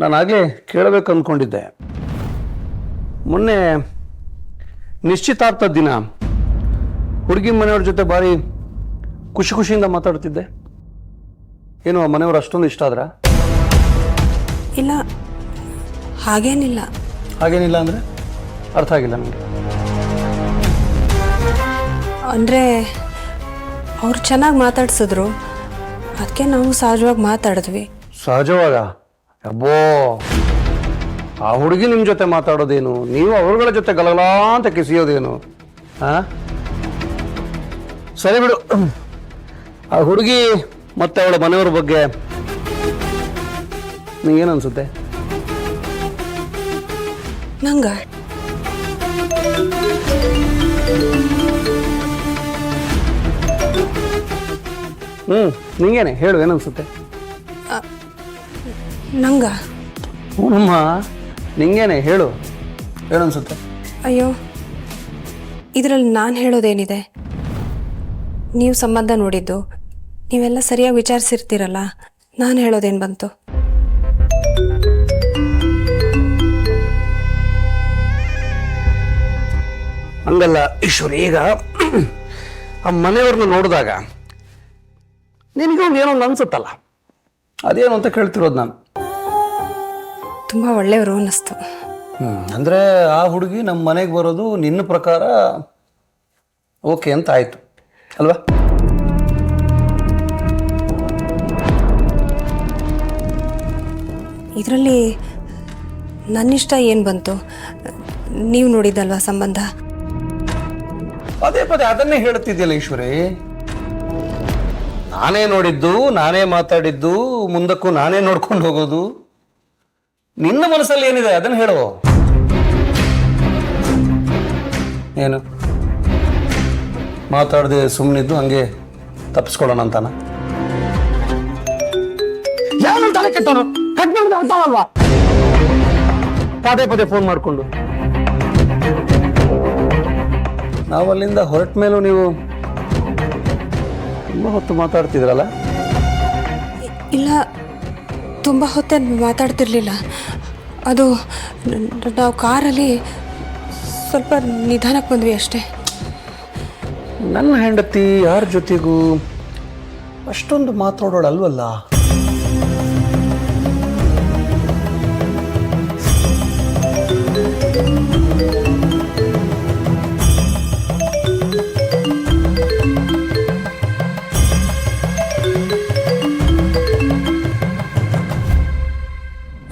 ನಾನಾಗಲೇ ಕೇಳಬೇಕು ಅಂದ್ಕೊಂಡಿದ್ದೆ. ಮೊನ್ನೆ ನಿಶ್ಚಿತಾರ್ಥದ ದಿನ ಹುಡುಗಿ ಮನೆಯವ್ರ ಜೊತೆ ಭಾರಿ ಖುಷಿ ಖುಷಿಯಿಂದ ಮಾತಾಡ್ತಿದ್ದೆ. ಏನು ಆ ಮನೆಯವ್ರು ಅಷ್ಟೊಂದು ಇಷ್ಟ ಆದ್ರ? ಇಲ್ಲ, ಹಾಗೇನಿಲ್ಲ. ಹಾಗೇನಿಲ್ಲ ಅಂದರೆ ಅರ್ಥ ಆಗಿಲ್ಲ ನನಗೆ. ಅಂದರೆ ಅವ್ರು ಚೆನ್ನಾಗಿ ಮಾತಾಡ್ಸಿದ್ರು, ಅದಕ್ಕೆ ನಾವು ಸಹಜವಾಗಿ ಮಾತಾಡಿದ್ವಿ. ಸಹಜವಾಗ? ಅಬ್ಬೋ, ಆ ಹುಡುಗಿ ನಿಮ್ಮ ಜೊತೆ ಮಾತಾಡೋದೇನು, ನೀವು ಅವ್ರಗಳ ಜೊತೆ ಗಲಗಲ ಅಂತ ಕಿಸಿಯೋದೇನು? ಹಾಂ, ಸರಿ ಬಿಡು. ಆ ಹುಡುಗಿ ಮತ್ತೆ ಅವಳ ಮನೆಯವ್ರ ಬಗ್ಗೆ ನಿಂಗೇನು ಅನ್ಸುತ್ತೆ? ನಂಗ ನಿಂಗೇನೆ ಹೇಳು, ಏನನ್ಸುತ್ತೆ? ನಂಗ ಹ್ಞೂನಮ್ಮ, ನಿಂಗೇನೆ ಹೇಳು, ಏನನ್ಸುತ್ತೆ? ಅಯ್ಯೋ, ಇದರಲ್ಲಿ ನಾನು ಹೇಳೋದೇನಿದೆ? ನೀವು ಸಂಬಂಧ ನೋಡಿದ್ದು, ನೀವೆಲ್ಲ ಸರಿಯಾಗಿ ವಿಚಾರಿಸಿರ್ತೀರಲ್ಲ, ನಾನು ಹೇಳೋದೇನು ಬಂತು? ಹಂಗಲ್ಲ ಈಶ್ವರಿ, ಈಗ ಆ ಮನೆಯವ್ರನ್ನ ನೋಡಿದಾಗ ನಿನಗೆ ಒಂದು ಏನೋ ಒಂದು ಅನ್ಸುತ್ತಲ್ಲ, ಅದೇನು ಅಂತ ಕೇಳ್ತಿರೋದು ನಾನು. ತುಂಬ ಒಳ್ಳೆಯವರು ಅನ್ನಿಸ್ತು. ಅಂದರೆ ಆ ಹುಡುಗಿ ನಮ್ಮ ಮನೆಗೆ ಬರೋದು ನಿನ್ನ ಪ್ರಕಾರ ಓಕೆ ಅಂತ ಆಯಿತು ಅಲ್ವಾ? ಇದರಲ್ಲಿ ನನ್ನಿಷ್ಟ ಏನು ಬಂತು? ನೀವು ನೋಡಿದ್ದಲ್ವಾ ಸಂಬಂಧ? ಪದೇ ಪದೇ ಅದನ್ನೇ ಹೇಳುತ್ತಿದ್ಯಲ್ಲ ಈಶ್ವರಿ. ನಾನೇ ನೋಡಿದ್ದು, ನಾನೇ ಮಾತಾಡಿದ್ದು, ಮುಂದಕ್ಕೂ ನಾನೇ ನೋಡ್ಕೊಂಡು ಹೋಗೋದು. ನಿನ್ನ ಮನಸ್ಸಲ್ಲಿ ಏನಿದೆ ಅದನ್ನು ಹೇಳು. ಏನು ಮಾತಾಡದೆ ಸುಮ್ಮನಿದ್ದು ಹಂಗೆ ತಪ್ಪಿಸ್ಕೊಳ್ಳೋಣ ಅಂತಾನ? ಯಾರು ತಲೆ ಕೆಟ್ಟವನು? ಕಟ್ ಮಾಡಿದ ಅಂತಾವಲ್ವಾ ಪದೇ ಪದೇ ಫೋನ್ ಮಾಡಿಕೊಂಡು. ನಾವು ಅಲ್ಲಿಂದ ಹೊರಟ ಮೇಲೂ ನೀವು ತುಂಬ ಹೊತ್ತು ಮಾತಾಡ್ತಿದ್ರಲ್ಲ? ಇಲ್ಲ, ತುಂಬ ಹೊತ್ತೆ ಮಾತಾಡ್ತಿರ್ಲಿಲ್ಲ. ಅದು ನಾವು ಕಾರಲ್ಲಿ ಸ್ವಲ್ಪ ನಿಧಾನಕ್ಕೆ ಬಂದ್ವಿ ಅಷ್ಟೇ. ನನ್ನ ಹೆಂಡತಿ ಯಾರ ಜೊತೆಗೂ ಅಷ್ಟೊಂದು ಮಾತಾಡೋಳಲ್ವಲ್ಲ?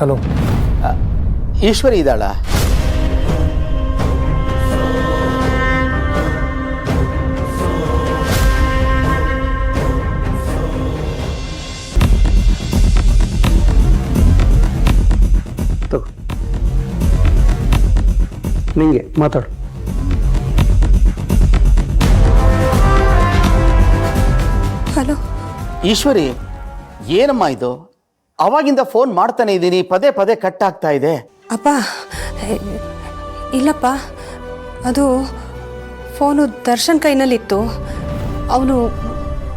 ಹಲೋ, ಈಶ್ವರಿ ಇದ್ದಾಳ? ತಗೋ, ನಿಂಗೆ ಮಾತಾಡು. ಹಲೋ ಈಶ್ವರಿ, ಏನಮ್ಮ ಇದು? ಅವಾಗಿಂದ ಫೋನ್ ಮಾಡ್ತಾನೆ ಇದ್ದೀನಿ, ಪದೇ ಪದೇ ಕಟ್ ಆಗ್ತಾ ಇದೆ. ಅಪ್ಪ, ಇಲ್ಲಪ್ಪ, ಅದು ಫೋನು ದರ್ಶನ್ ಕೈನಲ್ಲಿತ್ತು. ಅವನು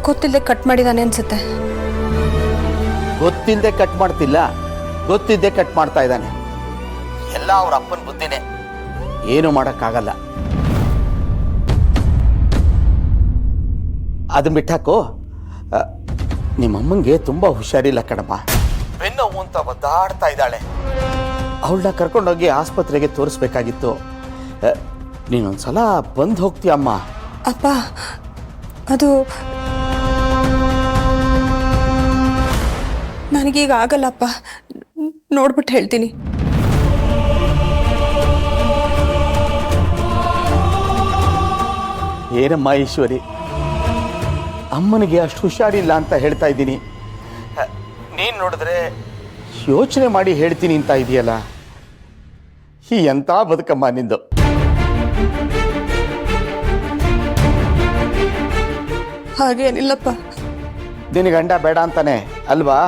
ಗೊತ್ತಿಲ್ಲದೆ ಕಟ್ ಮಾಡಿದಾನೆ ಅನ್ಸುತ್ತೆ. ಗೊತ್ತಿಲ್ಲದೆ ಕಟ್ ಮಾಡ್ತಿಲ್ಲ, ಗೊತ್ತಿದ್ದೆ ಕಟ್ ಮಾಡ್ತಾ ಇದ್ದಾನೆ. ಎಲ್ಲ ಅವ್ರ ಅಪ್ಪನ ಬುದ್ಧಿನೇ, ಏನು ಮಾಡೋಕ್ಕಾಗಲ್ಲ. ಅದನ್ನ ಬಿಟ್ಟಾಕು. ನಿಮ್ಮಮ್ಮಂಗೆ ತುಂಬ ಹುಷಾರಿಲ್ಲ ಕಣಮ್ಮ, ಬೆನ್ನೋವು ಅಂತ ಒದ್ದಾಡ್ತಾ ಇದ್ದಾಳೆ. ಅವಳನ್ನ ಕರ್ಕೊಂಡೋಗಿ ಆಸ್ಪತ್ರೆಗೆ ತೋರಿಸ್ಬೇಕಾಗಿತ್ತು. ನೀನೊಂದ್ಸಲ ಬಂದು ಹೋಗ್ತೀಯಮ್ಮ? ಅಪ್ಪ, ಅದು ನನಗೀಗ ಆಗಲ್ಲಪ್ಪ, ನೋಡ್ಬಿಟ್ಟು ಹೇಳ್ತೀನಿ. ಏನಮ್ಮ ಈಶ್ವರಿ, ಅಮ್ಮನಿಗೆ ಅಷ್ಟು ಹುಷಾರಿಲ್ಲ ಅಂತ ಹೇಳ್ತಾ ಇದ್ದೀನಿ. ನೀನು ನೋಡಿದ್ರೆ ಯೋಚನೆ ಮಾಡಿ ಹೇಳ್ತೀನಿ ಅಂತ ಇದೆಯಲ್ಲ, ಎಂಥ ಬದುಕಮ್ಮ ನಿಂದು. ಹಾಗೇನಿಲ್ಲಪ್ಪ. ನಿನ್ನ ಗಂಡ ಬೇಡ ಅಂತಾನೆ ಅಲ್ವಾ?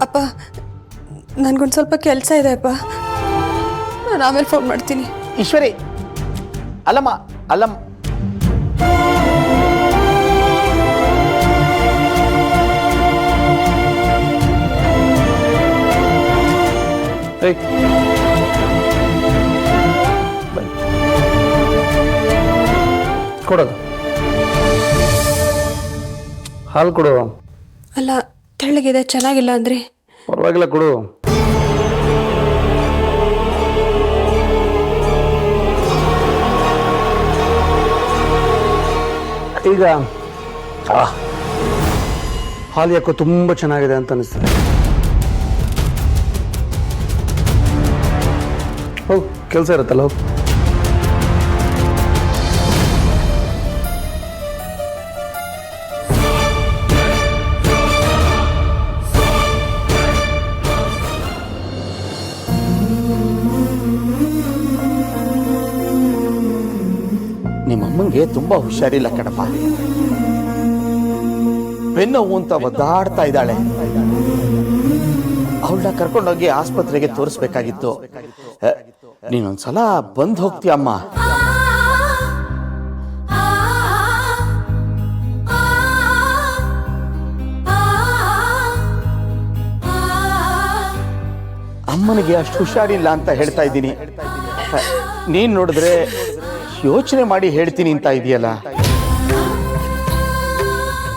ಅಪ್ಪ, ನನಗೊಂದು ಸ್ವಲ್ಪ ಕೆಲಸ ಇದೆ ಅಪ್ಪ, ನಾನು ಆಮೇಲೆ ಫೋನ್ ಮಾಡ್ತೀನಿ. ಈಶ್ವರಿ, ಅಲ್ಲಮ್ಮ, ಏಯ್ ಬನ್ನಿ ಕೊಡೋದು ಹಾಲು ಕೊಡು. ಅಲ್ಲ ತೆಳ್ಳಗಿದೆ ಚೆನ್ನಾಗಿಲ್ಲ ಅಂದ್ರಿ. ಪರವಾಗಿಲ್ಲ ಕೊಡು. ಈಗ ಹಾಲು ಯಾಕೋ ತುಂಬ ಚೆನ್ನಾಗಿದೆ ಅಂತ ಅನಿಸ್ತದೆ. ಹೋಗು, ಕೆಲಸ ಇರುತ್ತಲ್ಲ ಹೋಗು. ನಿಮ್ಮಮ್ಮಂಗೆ ತುಂಬಾ ಹುಷಾರಿಲ್ಲ ಕಣಪ್ಪ. ಬೆನ್ನೋವು ಅಂತ ಒದ್ದಾಡ್ತಾ ಇದ್ದಾಳೆ. ಅವಳನ್ನ ಕರ್ಕೊಂಡೋಗಿ ಆಸ್ಪತ್ರೆಗೆ ತೋರಿಸ್ಬೇಕಾಗಿತ್ತು. ನೀನೊಂದ್ಸಲ ಬಂದು ಹೋಗ್ತೀಯಮ್ಮ. ಅಮ್ಮನಿಗೆ ಅಷ್ಟು ಹುಷಾರಿಲ್ಲ ಅಂತ ಹೇಳ್ತಾ ಇದ್ದೀನಿ. ನೀನ್ ನೋಡಿದ್ರೆ ಯೋಚನೆ ಮಾಡಿ ಹೇಳ್ತೀನಿ ಅಂತ ಇದೆಯಲ್ಲ.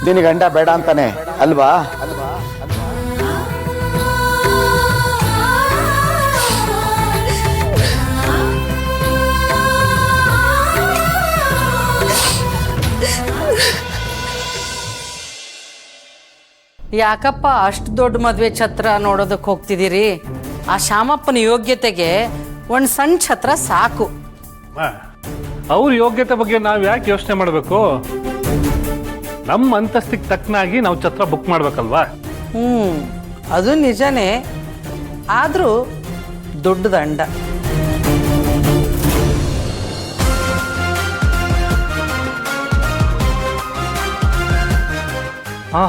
ನಿನ್ನ ಗಂಡ ಬೇಡ ಅಂತಾನೆ ಅಲ್ವಾ? ಯಾಕಪ್ಪ ಅಷ್ಟು ದೊಡ್ಡ ಮದುವೆ ಛತ್ರ ನೋಡೋದಕ್ಕೆ ಹೋಗ್ತಿದ್ದೀರಿ? ಆ ಶಾಮಪ್ಪನ ಯೋಗ್ಯತೆಗೆ ಒಂದು ಸಣ್ಣ ಛತ್ರ ಸಾಕು. ಅವ್ರ ಯೋಗ್ಯತೆ ಬಗ್ಗೆ ನಾವು ಯಾಕೆ ಯೋಚನೆ ಮಾಡಬೇಕು? ನಮ್ಮ ಅಂತಸ್ತಿಗೆ ತಕ್ಕನಾಗಿ ನಾವು ಛತ್ರ ಬುಕ್ ಮಾಡ್ಬೇಕಲ್ವಾ? ಅದು ನಿಜನೇ, ಆದರೂ ದೊಡ್ಡ ದಂಡ.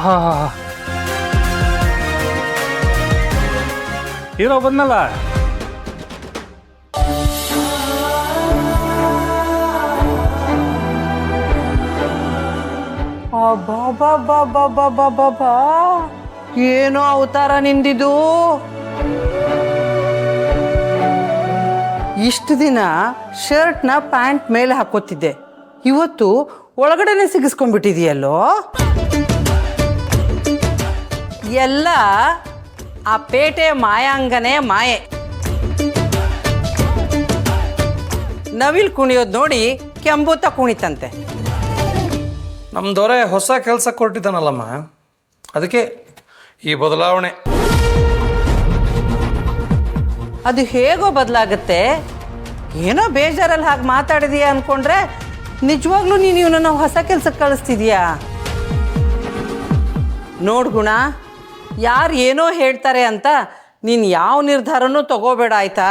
ಹಾ ಹೀರೋ ಬಂದಲ್ಲ. ಏನೋ ಅವತಾರ ನಿಂದಿದು. ಇಷ್ಟು ದಿನ ಶರ್ಟ್ನ ಪ್ಯಾಂಟ್ ಮೇಲೆ ಹಾಕೋತಿದ್ದೆ, ಇವತ್ತು ಒಳಗಡೆನೆ ಸಿಗಿಸ್ಕೊಂಡ್ಬಿಟ್ಟಿದೆಯಲ್ಲೋ. ಎಲ್ಲ ಆ ಪೇಟೆ ಮಾಯಾಂಗನೇ ಮಾಯೆ. ನವಿಲ್ ಕುಣಿಯೋದು ನೋಡಿ ಕೆಂಬೂತ ಕುಣಿತಂತೆ. ನಮ್ಮ ದೊರೆ ಹೊಸ ಕೆಲಸ ಕೊಟ್ಟಿದ್ದಾನಲ್ಲಮ್ಮ, ಅದಕ್ಕೆ ಈ ಬದಲಾವಣೆ. ಅದು ಹೇಗೋ ಬದಲಾಗುತ್ತೆ. ಏನೋ ಬೇಜಾರಲ್ಲಿ ಹಾಗೆ ಮಾತಾಡಿದೀಯ ಅಂದ್ಕೊಂಡ್ರೆ ನಿಜವಾಗ್ಲೂ ನೀನು ಇವನನ್ನು ಹೊಸ ಕೆಲಸಕ್ಕೆ ಕಳಿಸ್ತಿದೀಯಾ? ನೋಡು ಗುಣ, ಯಾರು ಏನೋ ಹೇಳ್ತಾರೆ ಅಂತ ನೀನು ಯಾವ ನಿರ್ಧಾರನೂ ತಗೋಬೇಡ ಆಯ್ತಾ?